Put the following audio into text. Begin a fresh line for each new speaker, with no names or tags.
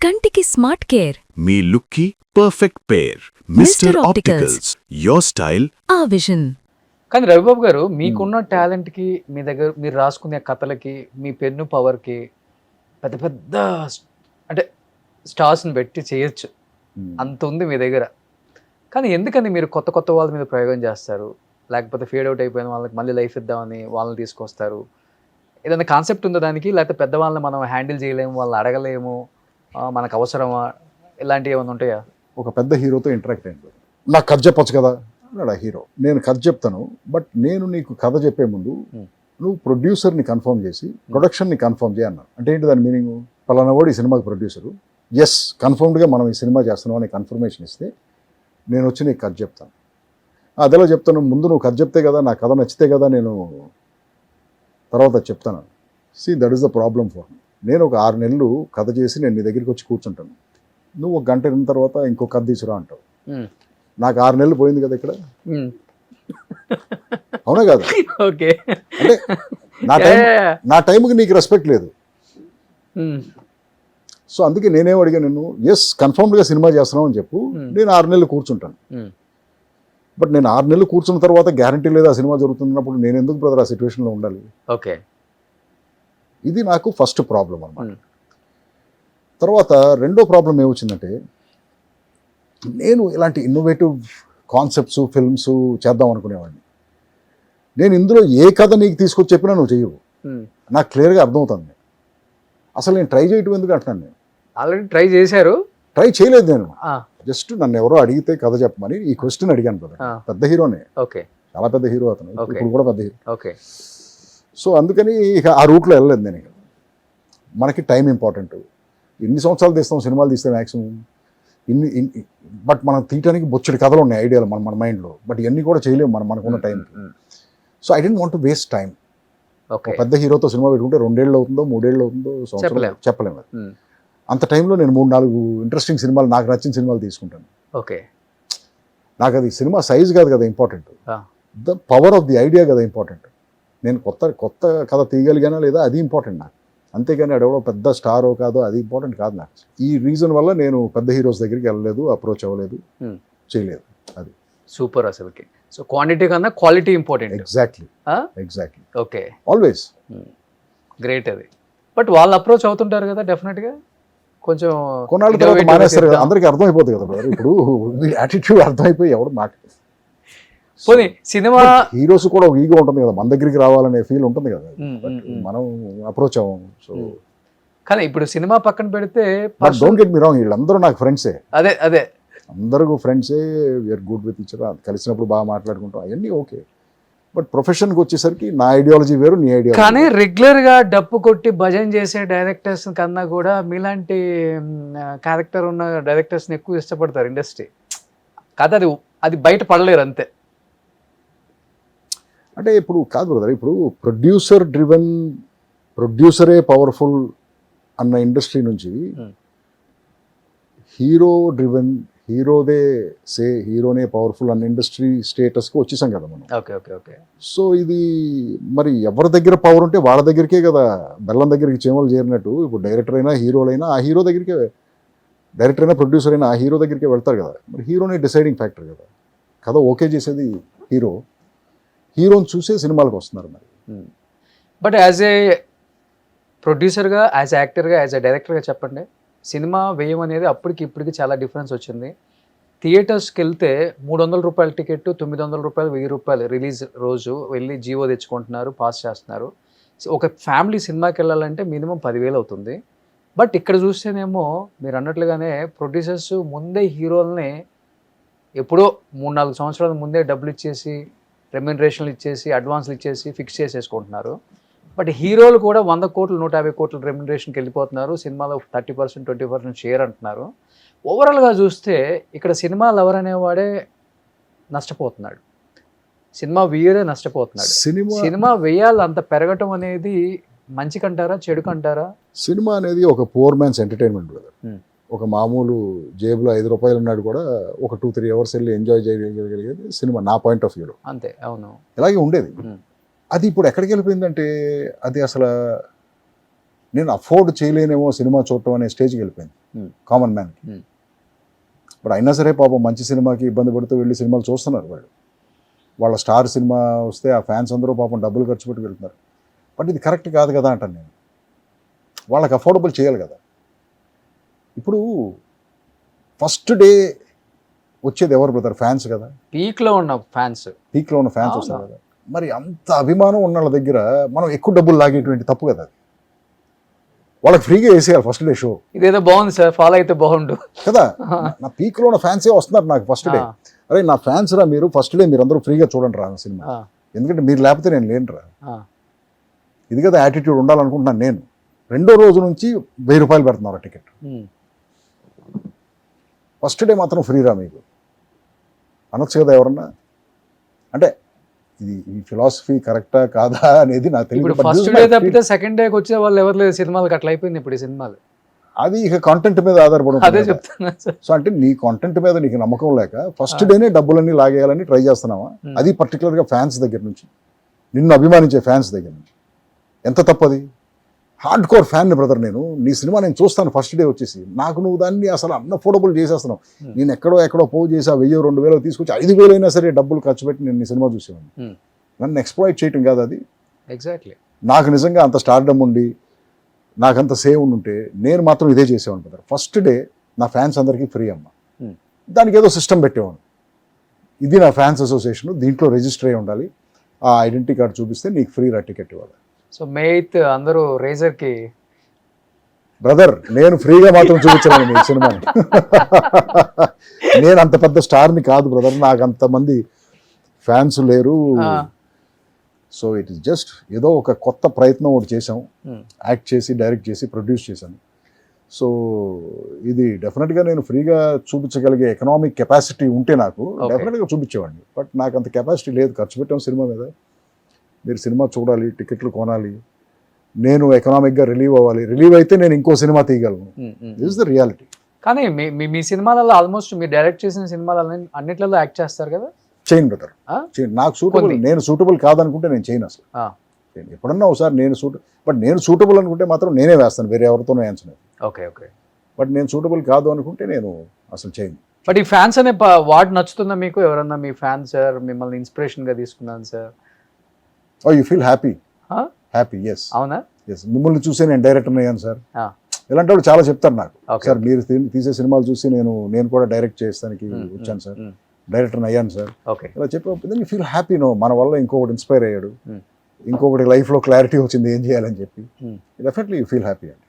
కంటికి smart care
మీ లుక్కి perfect pair mister opticals your style
ఆ విజన్.
కానీ రవిబాబు గారు మీకున్న టాలెంట్కి మీ దగ్గర మీరు రాసుకునే కథలకి మీ పెన్ను పవర్కి పెద్ద పెద్ద అంటే స్టార్స్ని పెట్టి చేయొచ్చు, అంత ఉంది మీ దగ్గర. కానీ ఎందుకని మీరు కొత్త కొత్త వాళ్ళ మీద ప్రయోగం చేస్తారు? లేకపోతే ఫేడ్ అవుట్ అయిపోయిన వాళ్ళకి మళ్ళీ లైఫ్ ఇద్దామని వాళ్ళని తీసుకొస్తారు? ఏదైనా కాన్సెప్ట్ ఉందా దానికి? లేకపోతే పెద్దవాళ్ళని మనం హ్యాండిల్ చేయలేము, వాళ్ళని అడగలేము, మనకు అవసరమా, ఇలాంటివి ఏమైనా ఉంటాయా?
ఒక పెద్ద హీరోతో ఇంటరాక్ట్ అయింది. నాకు కథ చెప్పొచ్చు కదా అన్నాడు ఆ హీరో. నేను కథ చెప్తాను, బట్ నేను నీకు కథ చెప్పే ముందు నువ్వు ప్రొడ్యూసర్ని కన్ఫర్మ్ చేసి ప్రొడక్షన్ని కన్ఫర్మ్ చేయ అన్నాను. అంటే ఏంటి దాని మీనింగ్? పలానా వాడు ఈ సినిమాకి ప్రొడ్యూసరు, ఎస్ కన్ఫర్మ్డ్గా మనం ఈ సినిమా చేస్తున్నాం అని కన్ఫర్మేషన్ ఇస్తే నేను వచ్చి నీకు కథ చెప్తాను. అదేలా చెప్తాను, ముందు నువ్వు కథ చెప్తే కదా, నా కథ నచ్చితే కదా నేను తర్వాత చెప్తాను. See that is the problem for me. నేను ఒక 6 నెలలు కథ చేసి నేను నీ దగ్గరికి వచ్చి కూర్చుంటాను, నువ్వు ఒక గంట అయిన తర్వాత ఇంకో కథ తీసుకురా అంటావు. నాకు 6 నెలలు పోయింది కదా ఇక్కడ, అవునా కాదు?
ఓకే,
అంటే నా టైంకి నీకు రెస్పెక్ట్ లేదు. సో అందుకే నేనేం అడిగా, నిన్ను ఎస్ కన్ఫర్మ్డ్గా సినిమా చేస్తున్నావు అని చెప్పు, నేను 6 నెలలు కూర్చుంటాను. బట్ నేను 6 నెలలు కూర్చున్న తర్వాత గ్యారంటీ లేదు ఆ సినిమా జరుగుతున్నప్పుడు నేను ఎందుకు బ్రదర్ ఆ సిచ్యువేషన్లో ఉండాలి?
ఓకే,
ఇది నాకు ఫస్ట్ ప్రాబ్లం అన్నమాట. తర్వాత రెండో ప్రాబ్లం ఏమొచ్చిందంటే, నేను ఇలాంటి ఇన్నోవేటివ్ కాన్సెప్ట్స్ ఫిల్మ్స్ చేద్దాం అనుకునేవాడిని. నేను ఇందులో ఏ కథ నీకు తీసుకొచ్చి చెప్పినా నువ్వు చెయ్యవు, నాకు క్లియర్గా అర్థమవుతుంది. అసలు నేను ట్రై చేయటం ఎందుకు అంటున్నాను. నేను
ఆల్రెడీ ట్రై చేశారు?
ట్రై చేయలేదు, నేను జస్ట్ నన్ను ఎవరో అడిగితే కథ చెప్పమని ఈ క్వశ్చన్ అడిగాను బ్రదర్. పెద్ద హీరోనే,
ఓకే,
చాలా పెద్ద హీరో అతను, ఇప్పుడు కూడా పెద్ద హీరో.
ఓకే,
సో అందుకని ఇక ఆ రూట్లో వెళ్ళలేదు నేను. ఇక మనకి టైం ఇంపార్టెంట్. ఎన్ని సంవత్సరాలు తీస్తాం సినిమాలు తీస్తే మ్యాక్సిమం బట్ మనం తీయటానికి బొచ్చడి కథలు ఉన్నాయి, ఐడియాలు మన మైండ్లో, బట్ ఇవన్నీ కూడా చేయలేము మనకున్న టైంకి. So I don't want to waste time. పెద్ద హీరోతో సినిమా పెట్టుకుంటే 2 ఏళ్ళు అవుతుందో 3 ఏళ్ళు అవుతుందో చెప్పలేము. అంత టైంలో నేను 3-4 ఇంట్రెస్టింగ్ సినిమాలు, నాకు నచ్చిన సినిమాలు తీసుకుంటాను.
ఓకే,
నాకు అది సినిమా సైజ్ కాదు కదా important, the power of the idea కదా ఇంపార్టెంట్. నేను కొత్త కథ తీయగలిగానా లేదా అది ఇంపార్టెంట్ నాకు, అంతేగాని అడెవడో పెద్ద స్టారో కాదో అది ఇంపార్టెంట్ కాదు నాకు. ఈ రీజన్ వల్ల నేను పెద్ద హీరోస్ దగ్గరికి వెళ్ళలేదు, అప్రోచ్ అవ్వలేదు, చేయలేదు. అది
సూపర్ అసలుకి. సో క్వాంటిటీ కన్నా quality important.
Exactly.
Okay,
always
great అది. బట్ వాళ్ళు అప్రోచ్ అవుతుంటారు కదా డెఫినెట్గా, కొంచెం
కొన్నాళ్ళ తర్వాత మానేస్తారు కదా, అందరికీ అర్థమైపోతుంది కదా బ్రదర్. ఇప్పుడు యాటిట్యూడ్ అర్థమైపోయి ఎవరు మాట.
పోనీ సినిమా
హీరోస్ కూడా ఒక ఈగో ఉంటుంది కదా, మన దగ్గరికి రావాలనే ఫీల్ ఉంటుంది కదా, మనం అప్రోచ్ అవ్వము. సో
కానీ ఇప్పుడు సినిమా పక్కన పెడితే
డోంట్ గెట్ మీ రాంగ్, వీళ్ళందరూ నాకు ఫ్రెండ్సే.
అదే
అందరూ ఫ్రెండ్సే, we are good with each other, కలిసినప్పుడు బాగా మాట్లాడుకుంటాం, అవన్నీ ఓకే. బట్ ప్రొఫెషన్కి వచ్చేసరికి నా ఐడియాలజీ వేరు, నీ ఐడియాలజీ. కానీ
రెగ్యులర్గా డప్పు కొట్టి భజన చేసే డైరెక్టర్స్ కన్నా కూడా మీలాంటి క్యారెక్టర్ ఉన్న డైరెక్టర్స్ని ఎక్కువ ఇష్టపడతారు ఇండస్ట్రీ. కాదు అది బయట పడలేరు అంతే.
అంటే ఇప్పుడు కాదు బ్రదర్, ఇప్పుడు ప్రొడ్యూసరే పవర్ఫుల్ అన్న ఇండస్ట్రీ నుంచి హీరోనే పవర్ఫుల్ అన్న ఇండస్ట్రీ స్టేటస్కి వచ్చేసాం కదా మనం.
ఓకే.
సో ఇది మరి ఎవరి దగ్గర పవర్ ఉంటే వాళ్ళ దగ్గరికే కదా, బెల్లం దగ్గరికి చీమలు చేరినట్టు. ఇప్పుడు డైరెక్టర్ అయినా హీరోలైనా ఆ హీరో దగ్గరికే, డైరెక్టర్ అయినా ప్రొడ్యూసర్ అయినా ఆ హీరో దగ్గరికే వెళ్తారు కదా. మరి హీరోనే డిసైడింగ్ ఫ్యాక్టర్ కదా, కదా ఓకే చేసేది హీరోని చూసే సినిమాలకు వస్తున్నారు మరి.
బట్ యాజ్ ఏ ప్రొడ్యూసర్గా, యాజ్ యాక్టర్గా, యాజ్ ఏ డైరెక్టర్గా చెప్పండి, సినిమా వ్యయం అనేది అప్పటికి ఇప్పటికి చాలా డిఫరెన్స్ వచ్చింది. థియేటర్స్కి వెళ్తే 300 రూపాయల టికెట్, 900 రూపాయలు, 1000 రూపాయలు రిలీజ్ రోజు వెళ్ళి జీవో తెచ్చుకుంటున్నారు, పాస్ చేస్తున్నారు. ఒక ఫ్యామిలీ సినిమాకి వెళ్ళాలంటే మినిమం 10,000 అవుతుంది. బట్ ఇక్కడ చూస్తేనేమో మీరు అన్నట్లుగానే ప్రొడ్యూసర్స్ ముందే హీరోల్ని ఎప్పుడో 3-4 సంవత్సరాల ముందే డబ్బులు ఇచ్చేసి, రెమ్యునరేషన్లు ఇచ్చేసి, అడ్వాన్స్లు ఇచ్చేసి ఫిక్స్ చేసేసుకుంటున్నారు. బట్ హీరోలు కూడా 100 కోట్లు 150 కోట్ల రెమ్యునరేషన్కి వెళ్ళిపోతున్నారు, సినిమాలో 30% 20% షేర్ అంటున్నారు. ఓవరాల్గా చూస్తే ఇక్కడ సినిమా లవర్ అనేవాడే నష్టపోతున్నాడు, సినిమా వేయరే నష్టపోతున్నాడు. సినిమా వేయాలి అంత పెరగటం అనేది మంచికంటారా చెడుకంటారా?
సినిమా అనేది ఒక పూర్ మ్యాన్స్ ఎంటర్టైన్మెంట్ బ్రదర్. ఒక మామూలు జేబులో 5 రూపాయలు ఉన్నాడు కూడా ఒక 2-3 అవర్స్ వెళ్ళి ఎంజాయ్ చేయగలిగేది సినిమా, నా పాయింట్ ఆఫ్ వ్యూలో
అంతే. అవును,
ఇలాగే ఉండేది. అది ఇప్పుడు ఎక్కడికి వెళ్ళిపోయిందంటే, అది అసలు నేను అఫోర్డ్ చేయలేనేమో సినిమా చూడటం అనే స్టేజ్కి వెళ్ళిపోయింది కామన్ మ్యాన్కి. ఇప్పుడు అయినా సరే పాపం మంచి సినిమాకి ఇబ్బంది పడుతూ వెళ్ళి సినిమాలు చూస్తున్నారు వాళ్ళు. వాళ్ళ స్టార్ సినిమా వస్తే ఆ ఫ్యాన్స్ అందరూ పాపం డబ్బులు ఖర్చు పెట్టి వెళ్తున్నారు. బట్ ఇది కరెక్ట్ కాదు కదా అంటాను నేను. వాళ్ళకి అఫోర్డబుల్ చేయాలి కదా. ఇప్పుడు ఫస్ట్ డే వచ్చేది ఎవరు బ్రదర్? ఫ్యాన్స్ కదా.
పీక్లో ఉన్న ఫ్యాన్స్
వస్తారు కదా. మరి అంత అభిమానం ఉన్న వాళ్ళ దగ్గర మనం ఎక్కువ డబ్బులు లాగేటువంటి తప్పు కదా అది. వాళ్ళకి ఫ్రీగా వేసేయాలి ఫస్ట్ డే షో.
ఇదేదో బాగుంది సార్, ఫాలో అయితే బాగుండు
కదా. నా పీక్లో ఉన్న ఫ్యాన్సే వస్తున్నారు నాకు ఫస్ట్ డే. అరే నా ఫ్యాన్స్ రా మీరు, ఫస్ట్ డే మీరు అందరూ ఫ్రీగా చూడండి రా సినిమా, ఎందుకంటే మీరు లేకపోతే నేను లేను రా. ఇది కదా యాటిట్యూడ్ ఉండాలనుకుంటున్నాను నేను. రెండో రోజు నుంచి 1000 రూపాయలు పెడుతున్నారు టికెట్. ఫస్ట్ డే మాత్రం ఫ్రీ రా మీకు అనొచ్చు కదా ఎవరన్నా. అంటే ఇది ఈ ఫిలాసఫీ కరెక్టా కాదా అనేది నాకు
ఇప్పుడు
తెలియదు.
ఫస్ట్ డే తప్పితే సెకండ్ డేకి వచ్చే వాళ్ళు ఎవరు లేదు సినిమాలకు, అట్లా అయిపోయింది ఇప్పుడు ఈ సినిమాలు.
అది ఇక కంటెంట్ మీద ఆధారపడి
అదే
ఉంటుంది.
చెప్తున్నా సార్.
సో అంటే నీ కంటెంట్ మీద నీకు నమ్మకం లేక ఫస్ట్ డేనే డబ్బులన్నీ లాగేయాలని ట్రై చేస్తున్నావా? అది పర్టికులర్గా ఫ్యాన్స్ దగ్గర నుంచి, నిన్ను అభిమానించే ఫ్యాన్స్ దగ్గర నుంచి. ఎంత తప్పది? హార్డ్ కోర్ ఫ్యాన్ బ్రదర్ నేను. నీ సినిమా నేను చూస్తాను ఫస్ట్ డే వచ్చేసి. నాకు నువ్వు దాన్ని అసలు అన్అఫోర్డబుల్ చేసేస్తున్నావు. నేను ఎక్కడో పోగు చేసి 1000 2000 తీసుకొచ్చి 5000 అయినా సరే డబ్బులు ఖర్చు పెట్టి నేను నీ సినిమా చూసేవాడిని. నన్ను ఎక్స్ప్లాయిట్ చేయటం కాదు అది.
ఎగ్జాక్ట్లీ.
నాకు నిజంగా అంత స్టార్డమ్ ఉండి నాకంత సేవ్ ఉంటే నేను మాత్రం ఇదే చేసేవాడిని బ్రదర్. ఫస్ట్ డే నా ఫ్యాన్స్ అందరికీ ఫ్రీ అమ్మ. దానికి ఏదో సిస్టమ్ పెట్టేవాడు. ఇది నా ఫ్యాన్స్ అసోసియేషన్, దీంట్లో రిజిస్టర్ అయి ఉండాలి, ఆ ఐడెంటిటీ కార్డు చూపిస్తే నీకు ఫ్రీ రా టికెట్ ఇవ్వాలి.
సో May 8th అందరూ రేజర్కి
బ్రదర్ నేను ఫ్రీగా మాత్రం చూపించలేను మీ సినిమాని. నేను అంత పెద్ద స్టార్ని కాదు బ్రదర్, నాకు అంతమంది ఫ్యాన్స్ లేరు. సో ఇట్ ఇస్ జస్ట్ ఏదో ఒక కొత్త ప్రయత్నం ఒకటి చేసాం. యాక్ట్ చేసి డైరెక్ట్ చేసి ప్రొడ్యూస్ చేశాను. సో ఇది డెఫినెట్గా నేను ఫ్రీగా చూపించగలిగే ఎకనామిక్ కెపాసిటీ ఉంటే నాకు డెఫినెట్గా చూపించేవాడిని. బట్ నాకు అంత కెపాసిటీ లేదు. ఖర్చు పెట్టాం సినిమా మీద. మీరు సినిమా చూడాలి, టికెట్లు కొనాలి, నేను ఎకనామిక్గా రిలీవ్ అవ్వాలి. రిలీవ్ అయితే నేను ఇంకో సినిమా తీయగలను. This is the reality.
కానీ మీ సినిమాలలో ఆల్మోస్ట్ మీరు డైరెక్ట్ చేసిన సినిమాలు అన్నిట్లలో యాక్ట్ చేస్తారు కదా.
చేయను బ్రదర్, చేయను. నాకు సూటబుల్, నేను సూటబుల్ కాదనుకుంటే నేను చేయను అసలు. ఎప్పుడన్నా ఒకసారి నేను సూటబుల్ అనుకుంటే మాత్రం నేనే వేస్తాను, వేరే ఎవరితోనో వేయించను.
Okay okay.
బట్ నేను సూటబుల్ కాదు అనుకుంటే నేను అసలు చేయను.
బట్ ఈ ఫ్యాన్స్ అనే వార్డ్ నచ్చుతుందా మీకు? ఎవరన్నా మీ ఫ్యాన్స్ సార్ మిమ్మల్ని ఇన్స్పిరేషన్గా తీసుకున్నాను sir?
Oh you feel happy? Happy, yes.
అవునా?
ఎస్. మిమ్మల్ని చూసే నేను డైరెక్టర్ అయ్యాను సార్. ఇలాంటి వాళ్ళు చాలా చెప్తారు నాకు, సార్ మీరు తీసే సినిమాలు చూసి నేను కూడా డైరెక్ట్ చేస్తానికి వచ్చాను సార్, డైరెక్టర్ అయ్యాను సార్. ఇలా చెప్పి ఫీల్ హ్యాపీ. నో మన వల్ల ఇంకొకటి ఇన్స్పైర్ అయ్యాడు, ఇంకొకటి లైఫ్లో క్లారిటీ వచ్చింది ఏం చేయాలని చెప్పి. డెఫినెట్లీ యూ ఫీల్ హ్యాపీ అండి.